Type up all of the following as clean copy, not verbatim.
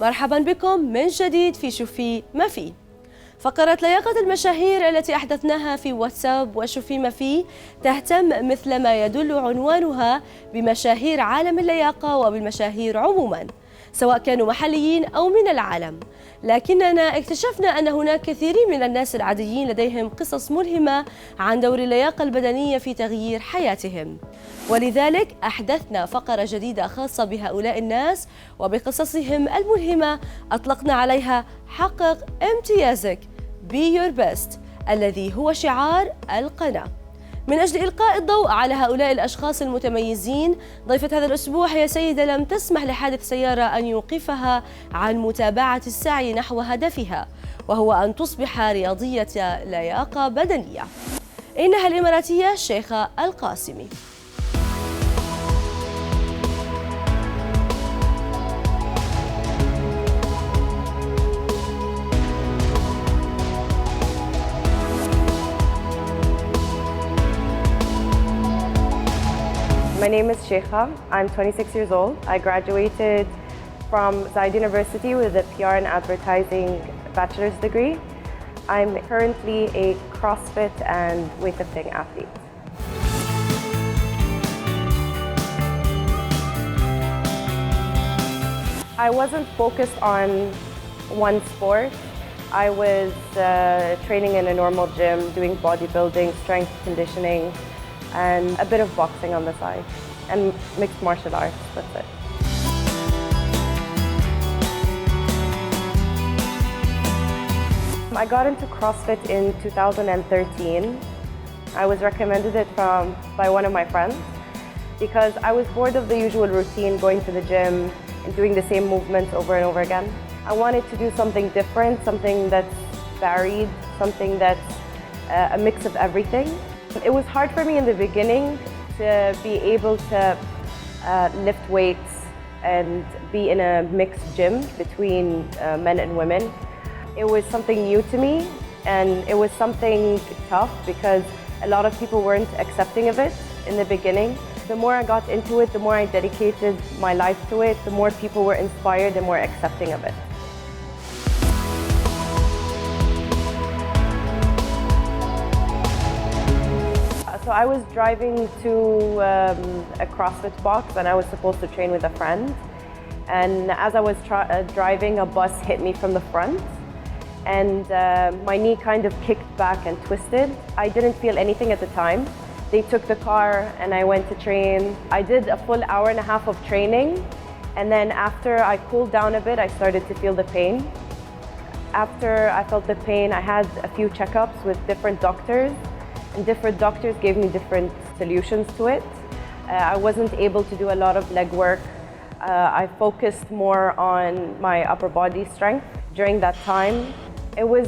مرحبا بكم من جديد في شوفي مافي. فقرة لياقة المشاهير التي أحدثناها في واتساب وشوفي مافي تهتم مثلما يدل عنوانها بمشاهير عالم اللياقة وبالمشاهير عموما، سواء كانوا محليين أو من العالم. لكننا اكتشفنا أن هناك كثيرين من الناس العاديين لديهم قصص ملهمة عن دور اللياقة البدنية في تغيير حياتهم، ولذلك أحدثنا فقرة جديدة خاصة بهؤلاء الناس وبقصصهم الملهمة أطلقنا عليها حقق إمتيازك Be Your Best، الذي هو شعار القناة. من أجل إلقاء الضوء على هؤلاء الأشخاص المتميزين، ضيفة هذا الأسبوع هي سيدة لم تسمح لحادث سيارة أن يوقفها عن متابعة السعي نحو هدفها، وهو أن تصبح رياضية لياقة بدنية. إنها الإماراتية شيخة القاسمي. My name is Sheikhah. I'm 26 years old. I graduated from Zayed University with a PR and Advertising bachelor's degree. I'm currently a CrossFit and weightlifting athlete. I wasn't focused on one sport. I was training in a normal gym, doing bodybuilding, strength conditioning, and a bit of boxing on the side, and mixed martial arts, that's it. I got into CrossFit in 2013. I was recommended it by one of my friends because I was bored of the usual routine, going to the gym and doing the same movements over and over again. I wanted to do something different, something that's varied, something that's a mix of everything. It was hard for me in the beginning to be able to lift weights and be in a mixed gym between men and women. It was something new to me, and it was something tough because a lot of people weren't accepting of it in the beginning. The more I got into it, the more I dedicated my life to it, the more people were inspired and more accepting of it. So I was driving to a CrossFit box and I was supposed to train with a friend. And as I was driving, a bus hit me from the front and my knee kind of kicked back and twisted. I didn't feel anything at the time. They took the car and I went to train. I did a full hour and a half of training, and then after I cooled down a bit, I started to feel the pain. After I felt the pain, I had a few checkups with different doctors. And different doctors gave me different solutions to it. I wasn't able to do a lot of leg work. I focused more on my upper body strength during that time. It was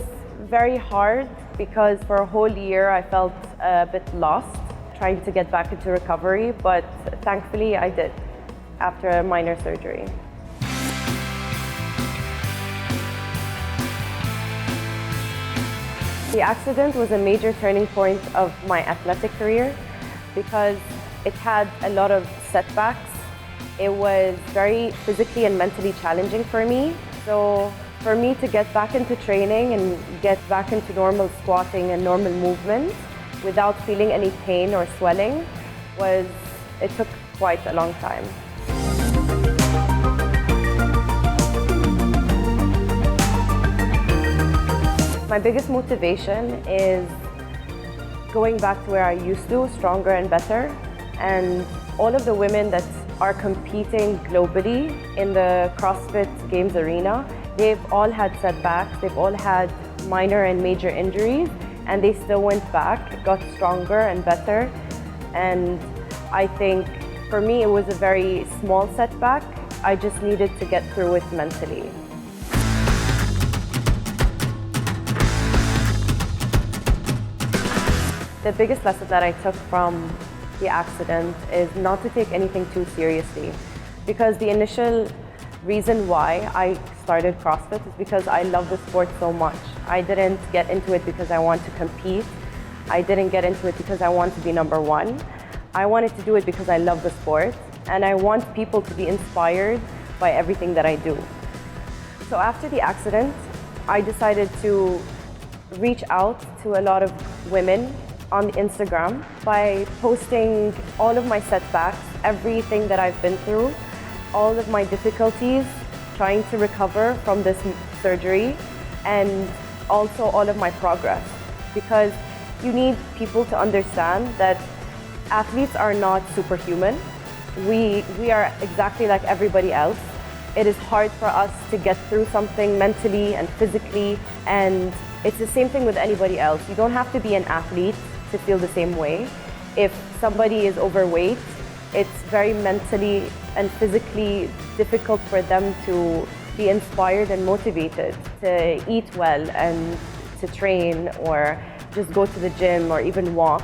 very hard because for a whole year I felt a bit lost trying to get back into recovery, but thankfully I did after a minor surgery. The accident was a major turning point of my athletic career because it had a lot of setbacks. It was very physically and mentally challenging for me. So for me to get back into training and get back into normal squatting and normal movement without feeling any pain or swelling it took quite a long time. My biggest motivation is going back to where I used to, stronger and better. And all of the women that are competing globally in the CrossFit Games arena, they've all had setbacks, they've all had minor and major injuries, and they still went back, got stronger and better. And I think for me, it was a very small setback. I just needed to get through it mentally. The biggest lesson that I took from the accident is not to take anything too seriously, because the initial reason why I started CrossFit is because I love the sport so much. I didn't get into it because I want to compete. I didn't get into it because I want to be number one. I wanted to do it because I love the sport and I want people to be inspired by everything that I do. So after the accident, I decided to reach out to a lot of women on Instagram by posting all of my setbacks, everything that I've been through, all of my difficulties trying to recover from this surgery, and also all of my progress. Because you need people to understand that athletes are not superhuman. We are exactly like everybody else. It is hard for us to get through something mentally and physically, and it's the same thing with anybody else. You don't have to be an athlete to feel the same way. If somebody is overweight, it's very mentally and physically difficult for them to be inspired and motivated to eat well and to train or just go to the gym or even walk.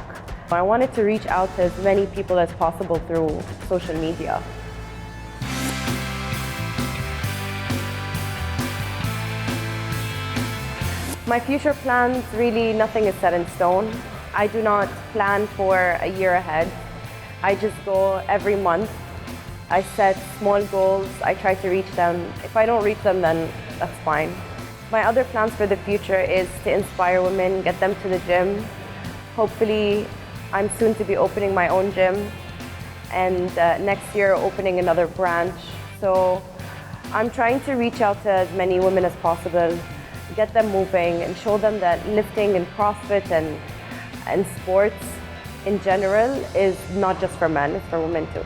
I wanted to reach out to as many people as possible through social media. My future plans, really nothing is set in stone. I do not plan for a year ahead. I just go every month. I set small goals, I try to reach them. If I don't reach them, then that's fine. My other plans for the future is to inspire women, get them to the gym. Hopefully, I'm soon to be opening my own gym, and next year opening another branch. So I'm trying to reach out to as many women as possible, get them moving and show them that lifting and CrossFit and sports in general is not just for men, it's for women too.